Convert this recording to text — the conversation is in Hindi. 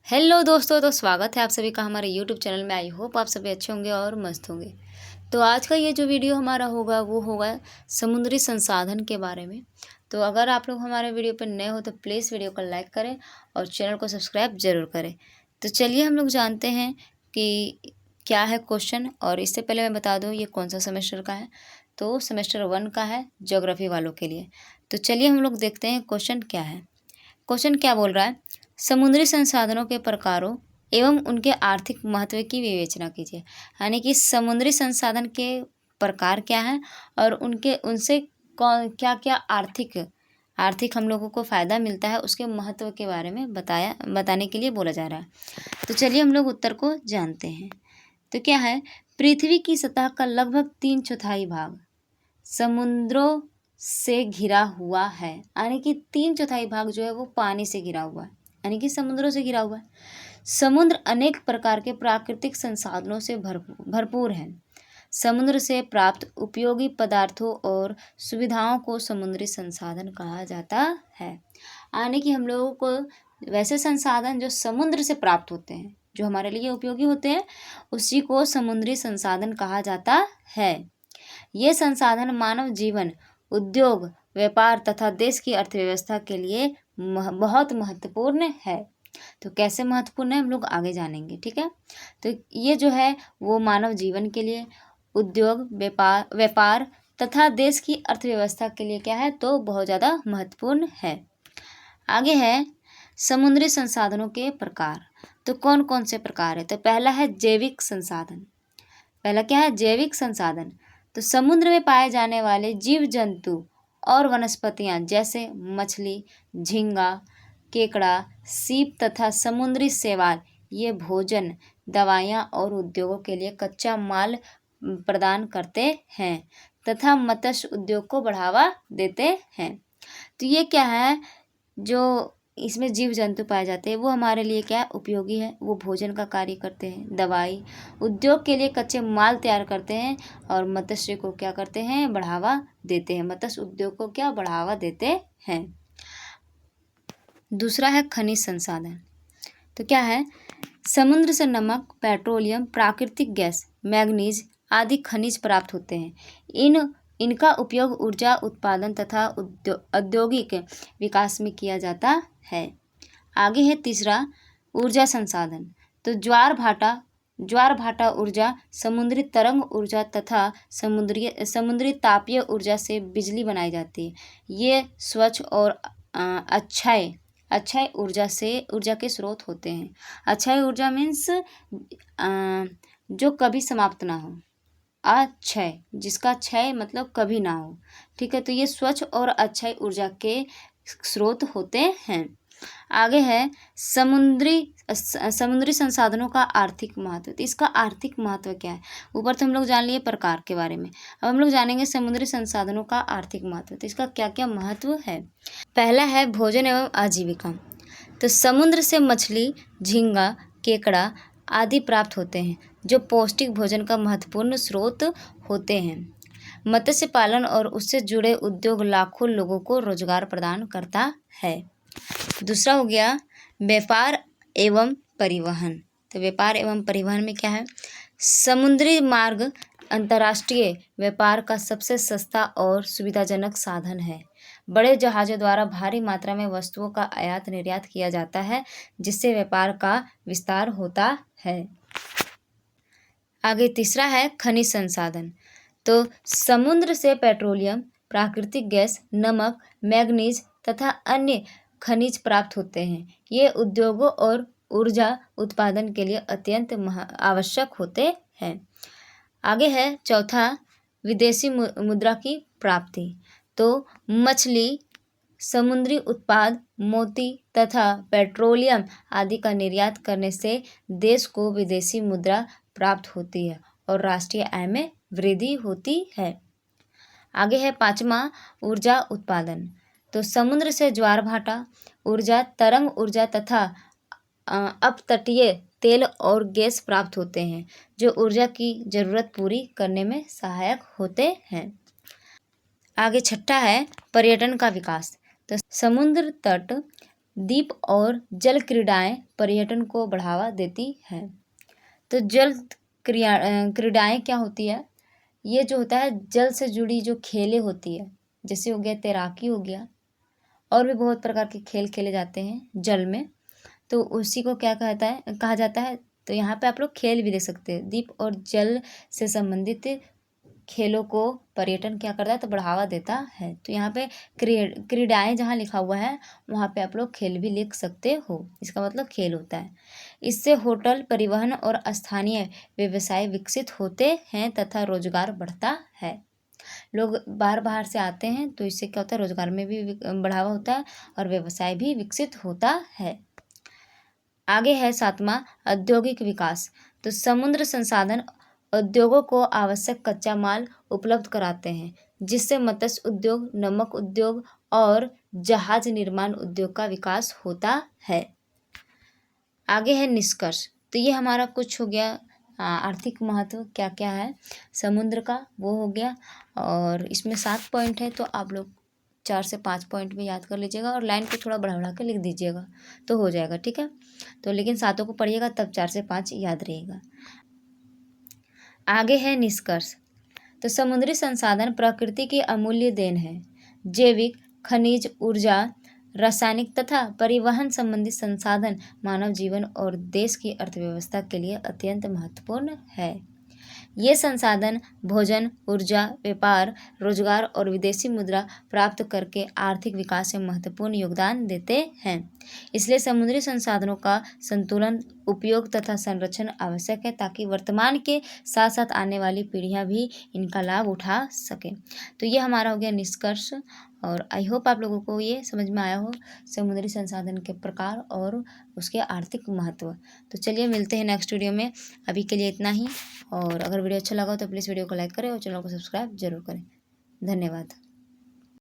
हेलो दोस्तों, तो स्वागत है आप सभी का हमारे यूट्यूब चैनल में। आई होप आप सभी अच्छे होंगे और मस्त होंगे। तो आज का ये जो वीडियो हमारा होगा वो होगा समुद्री संसाधन के बारे में। तो अगर आप लोग हमारे वीडियो पर नए हो तो प्लीज़ वीडियो को लाइक करें और चैनल को सब्सक्राइब ज़रूर करें। तो चलिए हम लोग जानते हैं कि क्या है क्वेश्चन। और इससे पहले मैं बता दूँ ये कौन सा सेमेस्टर का है। तो सेमेस्टर 1 का है, ज्योग्राफी वालों के लिए। तो चलिए हम लोग देखते हैं क्वेश्चन क्या है। क्वेश्चन क्या बोल रहा है, समुद्री संसाधनों के प्रकारों एवं उनके आर्थिक महत्व की विवेचना कीजिए। यानी कि समुद्री संसाधन के प्रकार क्या हैं और उनके उनसे कौन क्या क्या आर्थिक हम लोगों को फ़ायदा मिलता है, उसके महत्व के बारे में बताने के लिए बोला जा रहा है। तो चलिए हम लोग उत्तर को जानते हैं। तो क्या है, पृथ्वी की सतह का लगभग 3/4 भाग समुद्रों से घिरा हुआ है। यानी कि 3/4 भाग जो है वो पानी से घिरा हुआ है, यानी कि समुद्रों से घिरा हुआ है। समुद्र अनेक प्रकार के प्राकृतिक संसाधनों से भरपूर है। समुद्र से प्राप्त उपयोगी पदार्थों और सुविधाओं को समुद्री संसाधन कहा जाता है। यानी कि हम लोगों को वैसे संसाधन जो समुद्र से प्राप्त होते हैं, जो हमारे लिए उपयोगी होते हैं, उसी को समुद्री संसाधन कहा जाता है। ये संसाधन मानव जीवन, उद्योग, व्यापार तथा देश की अर्थव्यवस्था के लिए बहुत महत्वपूर्ण है। तो कैसे महत्वपूर्ण है हम लोग आगे जानेंगे, ठीक है। तो ये जो है वो मानव जीवन के लिए, उद्योग, व्यापार तथा देश की अर्थव्यवस्था के लिए क्या है, तो बहुत ज़्यादा महत्वपूर्ण है। आगे है समुद्री संसाधनों के प्रकार। तो कौन कौन से प्रकार है, तो पहला है जैविक संसाधन। पहला क्या है, जैविक संसाधन। तो समुद्र में पाए जाने वाले जीव जंतु और वनस्पतियां जैसे मछली, झींगा, केकड़ा, सीप तथा समुद्री शैवाल, ये भोजन, दवाइयाँ और उद्योगों के लिए कच्चा माल प्रदान करते हैं तथा मत्स्य उद्योग को बढ़ावा देते हैं। तो ये क्या है, जो इसमें जीव जंतु पाए जाते हैं वो हमारे लिए क्या उपयोगी है, वो भोजन का कार्य करते हैं, दवाई उद्योग के लिए कच्चे माल तैयार करते हैं और मत्स्य को क्या करते हैं, बढ़ावा देते हैं, मत्स्य उद्योग को क्या बढ़ावा देते हैं। दूसरा है खनिज संसाधन। तो क्या है, समुद्र से नमक, पेट्रोलियम, प्राकृतिक गैस, मैग्नीज आदि खनिज प्राप्त होते हैं। इनका उपयोग ऊर्जा उत्पादन तथा औद्योगिक विकास में किया जाता है। आगे है तीसरा, ऊर्जा संसाधन। तो ज्वार भाटा ऊर्जा, समुद्री तरंग ऊर्जा तथा समुद्री तापीय ऊर्जा से बिजली बनाई जाती है। ये स्वच्छ और अक्षय ऊर्जा के स्रोत होते हैं। अक्षय ऊर्जा मीन्स जो कभी समाप्त ना हो, अक्षय जिसका क्षय मतलब कभी ना हो, ठीक है। तो ये स्वच्छ और अक्षय ऊर्जा के स्रोत होते हैं। आगे है समुद्री संसाधनों का आर्थिक महत्व। तो इसका आर्थिक महत्व क्या है, ऊपर तो हम लोग जान लिए प्रकार के बारे में, अब हम लोग जानेंगे समुद्री संसाधनों का आर्थिक महत्व। तो इसका क्या क्या महत्व है। पहला है भोजन एवं आजीविका। तो समुद्र से मछली, झींगा, केकड़ा आदि प्राप्त होते हैं जो पौष्टिक भोजन का महत्वपूर्ण स्रोत होते हैं। मत्स्य पालन और उससे जुड़े उद्योग लाखों लोगों को रोजगार प्रदान करता है। दूसरा हो गया व्यापार एवं परिवहन। तो व्यापार एवं परिवहन में क्या है, समुद्री मार्ग अंतर्राष्ट्रीय व्यापार का सबसे सस्ता और सुविधाजनक साधन है। बड़े जहाज़ों द्वारा भारी मात्रा में वस्तुओं का आयात निर्यात किया जाता है, जिससे व्यापार का विस्तार होता है। आगे तीसरा है खनिज संसाधन। तो समुद्र से पेट्रोलियम, प्राकृतिक गैस, नमक, मैग्नीज तथा अन्य खनिज प्राप्त होते हैं। ये उद्योगों और ऊर्जा उत्पादन के लिए अत्यंत आवश्यक होते हैं। आगे है चौथा, विदेशी मुद्रा की प्राप्ति। तो मछली, समुद्री उत्पाद, मोती तथा पेट्रोलियम आदि का निर्यात करने से देश को विदेशी मुद्रा प्राप्त होती है और राष्ट्रीय आय में वृद्धि होती है। आगे है पांचवा, ऊर्जा उत्पादन। तो समुद्र से ज्वार भाटा ऊर्जा, तरंग ऊर्जा तथा अपतटीय तेल और गैस प्राप्त होते हैं, जो ऊर्जा की जरूरत पूरी करने में सहायक होते हैं। आगे छठा है पर्यटन का विकास। तो समुद्र तट, द्वीप और जल क्रीड़ाएं पर्यटन को बढ़ावा देती हैं। तो जल क्रीड़ाएं क्या होती है? ये जो होता है जल से जुड़ी जो खेलें होती है, जैसे हो गया तैराकी हो गया, और भी बहुत प्रकार के खेल खेले जाते हैं जल में, तो उसी को क्या कहा जाता है। तो यहाँ पे आप लोग खेल भी देख सकते हैं। द्वीप और जल से संबंधित खेलों को पर्यटन क्या करता है? तो बढ़ावा देता है। तो यहाँ पे क्रीड़ाएं जहाँ लिखा हुआ है वहाँ पे आप लोग खेल भी लिख सकते हो, इसका मतलब खेल होता है। इससे होटल, परिवहन और स्थानीय व्यवसाय विकसित होते हैं तथा रोजगार बढ़ता है। लोग बाहर बाहर से आते हैं, तो इससे क्या होता है? रोजगार में भी बढ़ावा होता है और व्यवसाय भी विकसित होता है। आगे है 7वां, औद्योगिक विकास। तो समुद्र संसाधन उद्योगों को आवश्यक कच्चा माल उपलब्ध कराते हैं, जिससे मत्स्य उद्योग, नमक उद्योग और जहाज निर्माण उद्योग का विकास होता है। आगे है निष्कर्ष। तो ये हमारा कुछ हो गया आर्थिक महत्व क्या क्या है समुद्र का, वो हो गया। और इसमें 7 पॉइंट है, तो आप लोग 4 से 5 पॉइंट में याद कर लीजिएगा और लाइन को थोड़ा बढ़ा बढ़ा के लिख दीजिएगा तो हो जाएगा, ठीक है। तो लेकिन 7 को पढ़िएगा तब 4 से 5 याद रहेगा। आगे है निष्कर्ष। तो समुद्री संसाधन प्रकृति की अमूल्य देन है। जैविक, खनिज, ऊर्जा, रासायनिक तथा परिवहन संबंधी संसाधन मानव जीवन और देश की अर्थव्यवस्था के लिए अत्यंत महत्वपूर्ण है। ये संसाधन भोजन, ऊर्जा, व्यापार, रोजगार और विदेशी मुद्रा प्राप्त करके आर्थिक विकास में महत्वपूर्ण योगदान देते हैं। इसलिए समुद्री संसाधनों का संतुलन, उपयोग तथा संरक्षण आवश्यक है, ताकि वर्तमान के साथ साथ आने वाली पीढ़ियां भी इनका लाभ उठा सकें। तो ये हमारा हो गया निष्कर्ष, और आई होप आप लोगों को ये समझ में आया हो समुद्री संसाधन के प्रकार और उसके आर्थिक महत्व। तो चलिए मिलते हैं नेक्स्ट वीडियो में, अभी के लिए इतना ही। और अगर वीडियो अच्छा लगा हो तो प्लीज़ वीडियो को लाइक करें और चैनल को सब्सक्राइब जरूर करें। धन्यवाद।